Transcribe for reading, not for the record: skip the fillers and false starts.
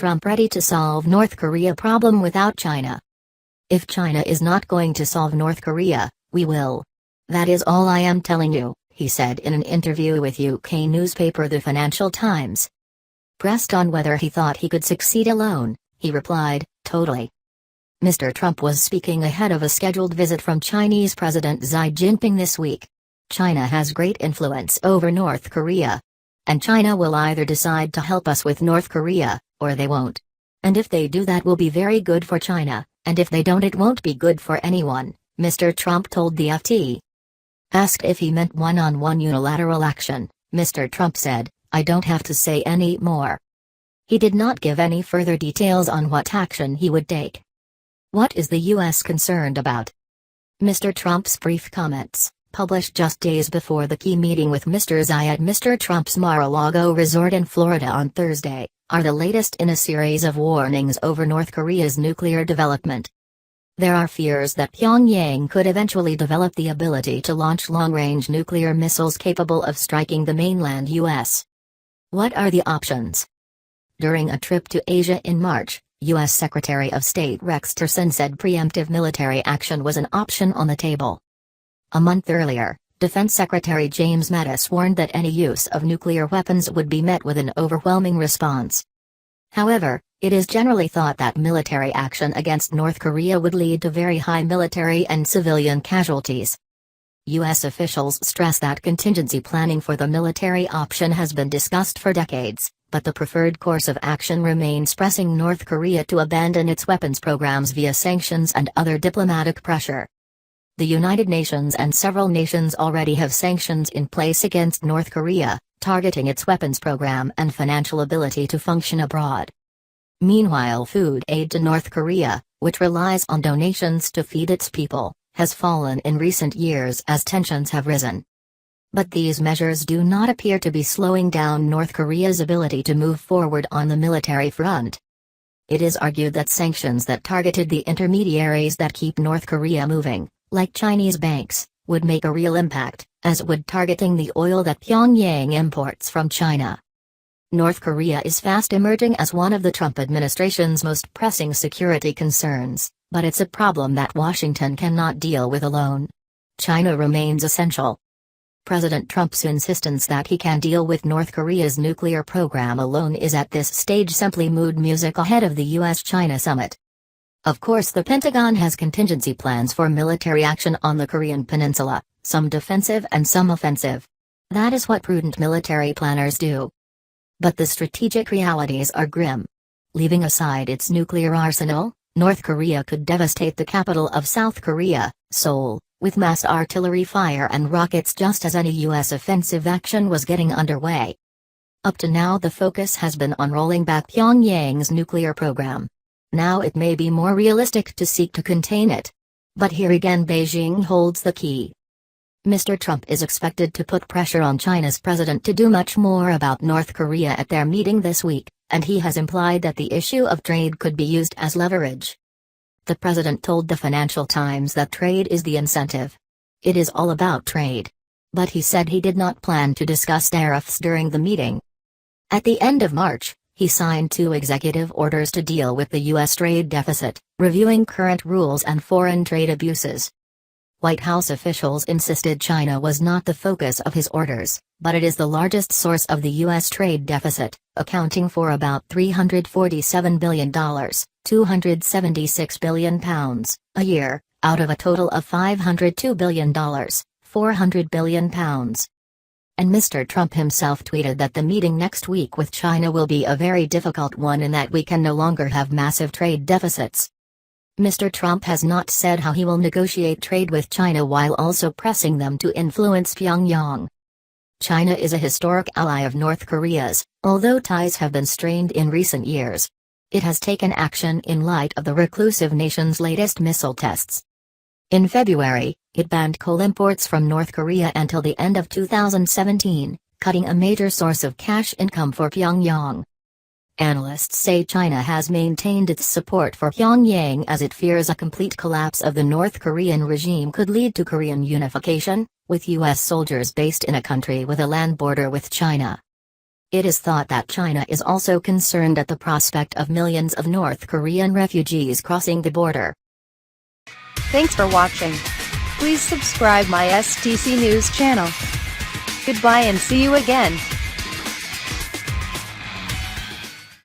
Trump ready to solve North Korea problem without China. If China is not going to solve North Korea, we will. That is all I am telling you, he said in an interview with UK newspaper The Financial Times. Pressed on whether he thought he could succeed alone, he replied, "Totally." Mr. Trump was speaking ahead of a scheduled visit from Chinese President Xi Jinping this week. China has great influence over North Korea. And China will either decide to help us with North Korea, or they won't. And if they do, that will be very good for China, and if they don't, it won't be good for anyone, Mr. Trump told the FT. Asked if he meant one-on-one unilateral action, Mr. Trump said, "I don't have to say any more." He did not give any further details on what action he would take. What is the U.S. concerned about? Mr. Trump's brief comments, published just days before the key meeting with Mr. Xi at Mr. Trump's Mar-a-Lago resort in Florida on Thursday, are the latest in a series of warnings over North Korea's nuclear development. There are fears that Pyongyang could eventually develop the ability to launch long-range nuclear missiles capable of striking the mainland U.S. What are the options? During a trip to Asia in March, U.S. Secretary of State Rex Tillerson said preemptive military action was an option on the table. A month earlier, Defense Secretary James Mattis warned that any use of nuclear weapons would be met with an overwhelming response. However, it is generally thought that military action against North Korea would lead to very high military and civilian casualties. U.S. officials stress that contingency planning for the military option has been discussed for decades, but the preferred course of action remains pressing North Korea to abandon its weapons programs via sanctions and other diplomatic pressure. The United Nations and several nations already have sanctions in place against North Korea, targeting its weapons program and financial ability to function abroad. Meanwhile, food aid to North Korea, which relies on donations to feed its people, has fallen in recent years as tensions have risen. But these measures do not appear to be slowing down North Korea's ability to move forward on the military front. It is argued that sanctions that targeted the intermediaries that keep North Korea moving, like Chinese banks, would make a real impact, as would targeting the oil that Pyongyang imports from China. North Korea is fast emerging as one of the Trump administration's most pressing security concerns, but it's a problem that Washington cannot deal with alone. China remains essential. President Trump's insistence that he can deal with North Korea's nuclear program alone is at this stage simply mood music ahead of the U.S.-China summit. Of course, the Pentagon has contingency plans for military action on the Korean peninsula, some defensive and some offensive. That is what prudent military planners do. But the strategic realities are grim. Leaving aside its nuclear arsenal, North Korea could devastate the capital of South Korea, Seoul, with mass artillery fire and rockets just as any U.S. offensive action was getting underway. Up to now, the focus has been on rolling back Pyongyang's nuclear program. Now it may be more realistic to seek to contain it. But here again, Beijing holds the key. Mr. Trump is expected to put pressure on China's president to do much more about North Korea at their meeting this week, and he has implied that the issue of trade could be used as leverage. The president told the Financial Times that trade is the incentive. It is all about trade. But he said he did not plan to discuss tariffs during the meeting. At the end of March, he signed 2 executive orders to deal with the U.S. trade deficit, reviewing current rules and foreign trade abuses. White House officials insisted China was not the focus of his orders, but it is the largest source of the U.S. trade deficit, accounting for about $347 billion, £276 billion, a year, out of a total of $502 billion, £400 billion. And Mr. Trump himself tweeted that the meeting next week with China will be a very difficult one in that we can no longer have massive trade deficits. Mr. Trump has not said how he will negotiate trade with China while also pressing them to influence Pyongyang. China is a historic ally of North Korea's, although ties have been strained in recent years. It has taken action in light of the reclusive nation's latest missile tests. In February, it banned coal imports from North Korea until the end of 2017, cutting a major source of cash income for Pyongyang. Analysts say China has maintained its support for Pyongyang as it fears a complete collapse of the North Korean regime could lead to Korean unification, with U.S. soldiers based in a country with a land border with China. It is thought that China is also concerned at the prospect of millions of North Korean refugees crossing the border. Thanks for watching. Please subscribe my STC News channel. Goodbye and see you again.